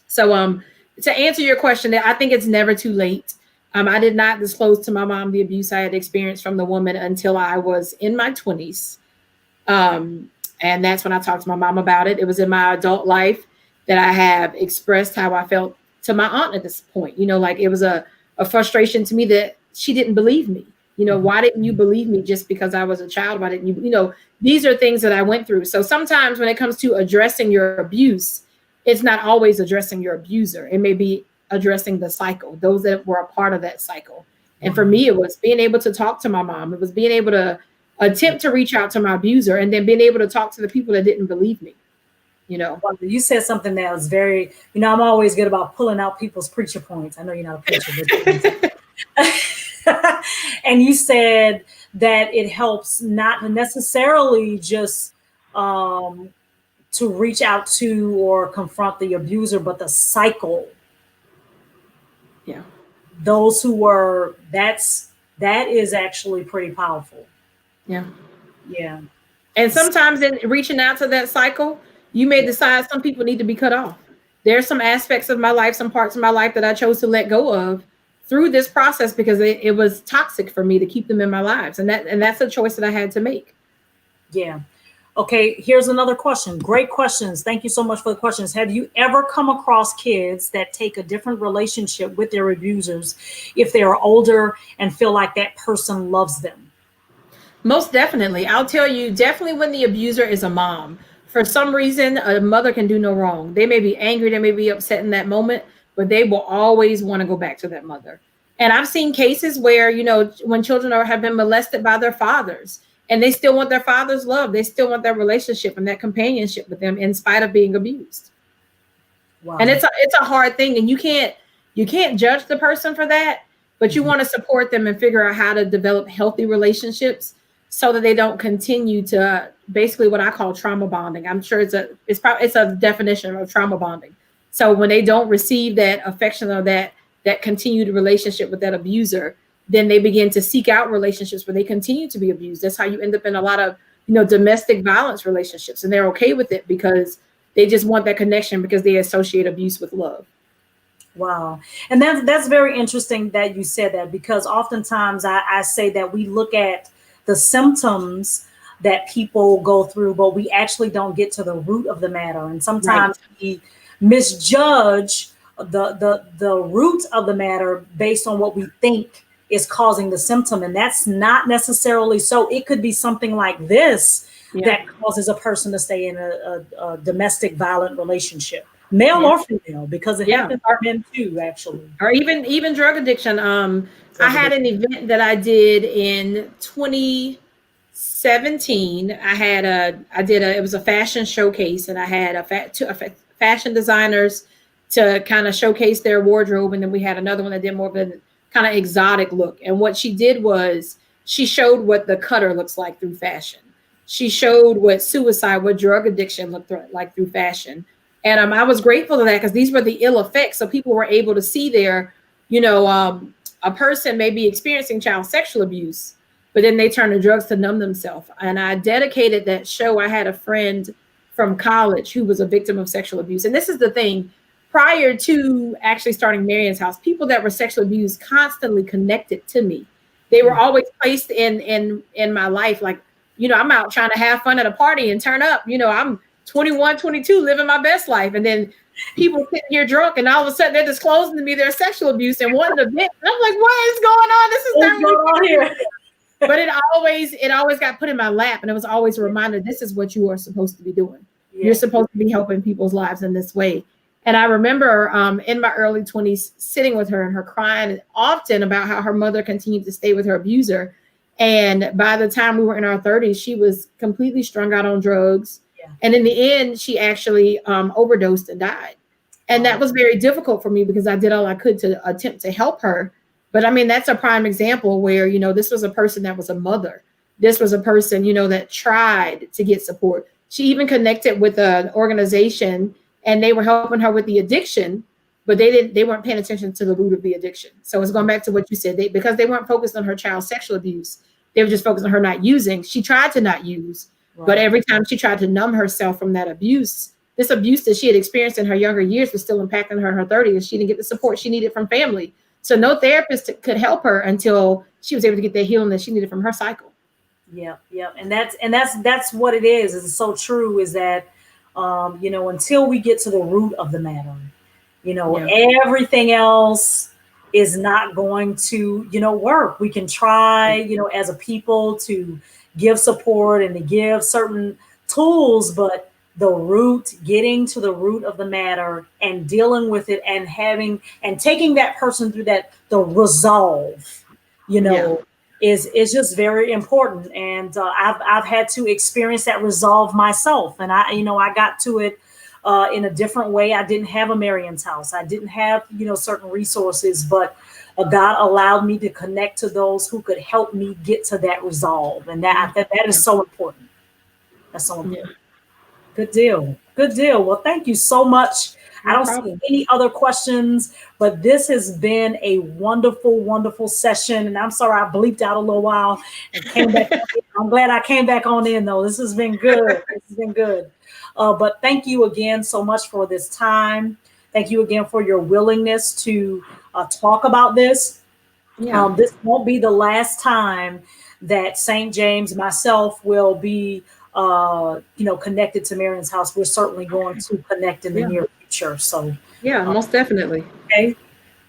So to answer your question, I think it's never too late. I did not disclose to my mom the abuse I had experienced from the woman until I was in my 20s. And that's when I talked to my mom about it. It was in my adult life that I have expressed how I felt to my aunt at this point. It was a frustration to me that she didn't believe me. Why didn't you believe me just because I was a child? Why didn't you, these are things that I went through. So sometimes when it comes to addressing your abuse, it's not always addressing your abuser. It may be addressing the cycle, those that were a part of that cycle. And for me, it was being able to talk to my mom. It was being able to attempt to reach out to my abuser, and then being able to talk to the people that didn't believe me. Well, you said something that was very, I'm always good about pulling out people's preacher points. I know you're not a preacher, but and you said that it helps not necessarily just to reach out to or confront the abuser, but the cycle. Yeah. Those who were, that is actually pretty powerful. Yeah. Yeah. And sometimes in reaching out to that cycle, you may decide some people need to be cut off. There's some aspects of my life, some parts of my life that I chose to let go of through this process because it was toxic for me to keep them in my lives. And that's a choice that I had to make. Yeah. Okay. Here's another question. Great questions. Thank you so much for the questions. Have you ever come across kids that take a different relationship with their abusers if they are older and feel like that person loves them? Most definitely. I'll tell you, definitely when the abuser is a mom, for some reason, a mother can do no wrong. They may be angry, they may be upset in that moment, but they will always want to go back to that mother. And I've seen cases where, when children have been molested by their fathers and they still want their father's love, they still want that relationship and that companionship with them in spite of being abused. Wow. And it's a hard thing, and you can't judge the person for that, but you want to support them and figure out how to develop healthy relationships so that they don't continue to basically what I call trauma bonding. I'm sure it's a definition of trauma bonding. So when they don't receive that affection or that continued relationship with that abuser, then they begin to seek out relationships where they continue to be abused. That's how you end up in a lot of, domestic violence relationships, and they're okay with it because they just want that connection because they associate abuse with love. Wow. And that's very interesting that you said that, because oftentimes I say that we look at the symptoms that people go through, but we actually don't get to the root of the matter. And Right. sometimes we misjudge the root of the matter based on what we think is causing the symptom. And that's not necessarily so. It could be something like this Yeah. that causes a person to stay in a domestic violent relationship, male Yeah. or female, because it Yeah. happens to men too, actually. Or even drug addiction. I had an event that I did in 2017. It was a fashion showcase, and I had fashion designers to kind of showcase their wardrobe, and then we had another one that did more of a kind of exotic look. And what she did was she showed what the cutter looks like through fashion. She showed what suicide, what drug addiction looked like through fashion. And I was grateful to that, because these were the ill effects. So people were able to see their, a person may be experiencing child sexual abuse, but then they turn to drugs to numb themselves. And I dedicated that show. I had a friend from college who was a victim of sexual abuse. And this is the thing, prior to actually starting Marion's House, people that were sexually abused constantly connected to me. They were always placed in my life. Like, I'm out trying to have fun at a party and turn up. I'm 21, 22, living my best life. And then people sitting here drunk, and all of a sudden they're disclosing to me their sexual abuse and wanting to vent. And I'm like, what is going on? This is not What's going on here. But it always got put in my lap, and it was always a reminder, this is what you are supposed to be doing. Yeah. You're supposed to be helping people's lives in this way. And I remember in my early 20s sitting with her and her crying often about how her mother continued to stay with her abuser. And by the time we were in our 30s, she was completely strung out on drugs. Yeah. And in the end, she actually overdosed and died. And that was very difficult for me, because I did all I could to attempt to help her. But I mean, that's a prime example where, this was a person that was a mother. This was a person, that tried to get support. She even connected with an organization, and they were helping her with the addiction, but they weren't paying attention to the root of the addiction. So it's going back to what you said, because they weren't focused on her child's sexual abuse. They were just focused on her not using. She tried to not use, right. But every time she tried to numb herself from that abuse, this abuse that she had experienced in her younger years was still impacting her in her 30s. She didn't get the support she needed from family. So no therapist could help her until she was able to get the healing that she needed from her cycle. Yeah. And that's what it is. It's so true, is that, until we get to the root of the matter, everything else is not going to, work. We can try, as a people, to give support and to give certain tools, but getting to the root of the matter and dealing with it, and taking that person through the resolve, is just very important. And I've had to experience that resolve myself. And I got to it in a different way. I didn't have a Marion's House. I didn't have, certain resources, but God allowed me to connect to those who could help me get to that resolve. And that is so important. That's so important. Yeah. Good deal. Well, thank you so much. No I don't problem. See any other questions, but this has been a wonderful, wonderful session. And I'm sorry I bleeped out a little while and came back. I'm glad I came back on in, though. This has been good. But thank you again so much for this time. Thank you again for your willingness to talk about this. Yeah. This won't be the last time that St. James, myself, will be connected to Marion's House. We're certainly going to connect in the near future. So yeah, most definitely. Okay.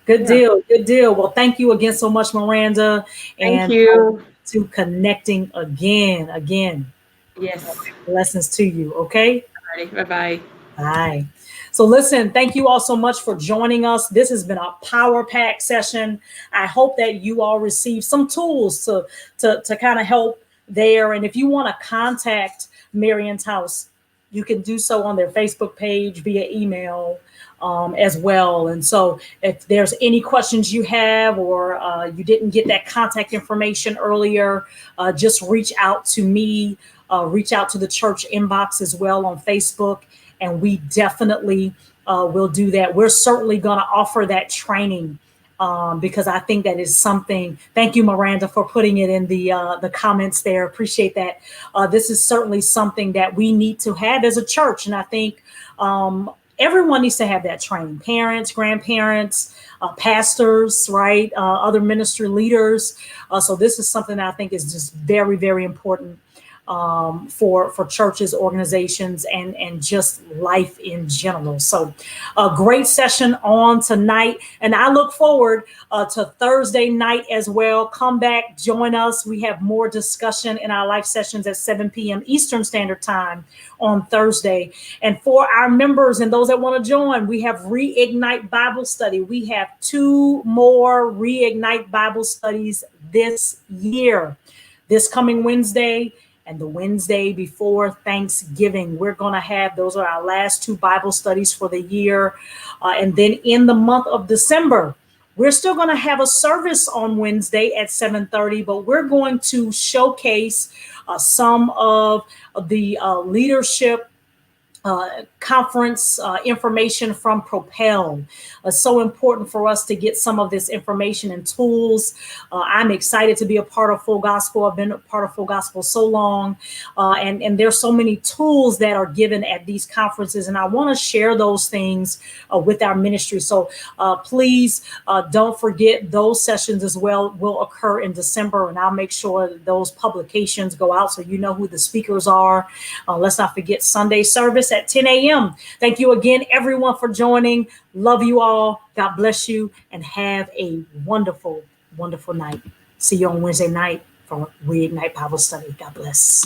Good deal. Well, thank you again so much, Miranda. Thank you. To connecting again. Yes. Blessings to you. Okay. All right. Bye-bye. Bye. So listen, thank you all so much for joining us. This has been a power-packed session. I hope that you all receive some tools to kind of help there. And if you want to contact Marion's House, you can do so on their Facebook page via email as well. And so if there's any questions you have, or you didn't get that contact information earlier, just reach out to me, reach out to the church inbox as well on Facebook. And we definitely will do that. We're certainly going to offer that training because I think that is something. Thank you, Miranda, for putting it in the comments there. Appreciate that. This is certainly something that we need to have as a church. And I think everyone needs to have that training. Parents, grandparents, pastors, right? Other ministry leaders. So this is something that I think is just very, very important for churches, organizations, and just life in general. So a great session on tonight. And I look forward to Thursday night as well. Come back, join us. We have more discussion in our live sessions at 7 p.m. Eastern Standard Time on Thursday. And for our members and those that want to join, we have Reignite Bible Study. We have 2 more Reignite Bible Studies this year. This coming Wednesday and the Wednesday before Thanksgiving. We're going to have, those are our last 2 Bible studies for the year. And then in the month of December, we're still going to have a service on Wednesday at 7:30, but we're going to showcase some of the leadership conference information from Propel. It's so important for us to get some of this information and tools. I'm excited to be a part of Full Gospel. I've been a part of Full Gospel so long, and there's so many tools that are given at these conferences, and I want to share those things with our ministry. So please don't forget those sessions as well will occur in December, and I'll make sure that those publications go out so you know who the speakers are. Let's not forget Sunday service at 10 a.m. Thank you again, everyone, for joining. Love you all. God bless you, and have a wonderful, wonderful night. See you on Wednesday night for Reignite Bible Study. God bless.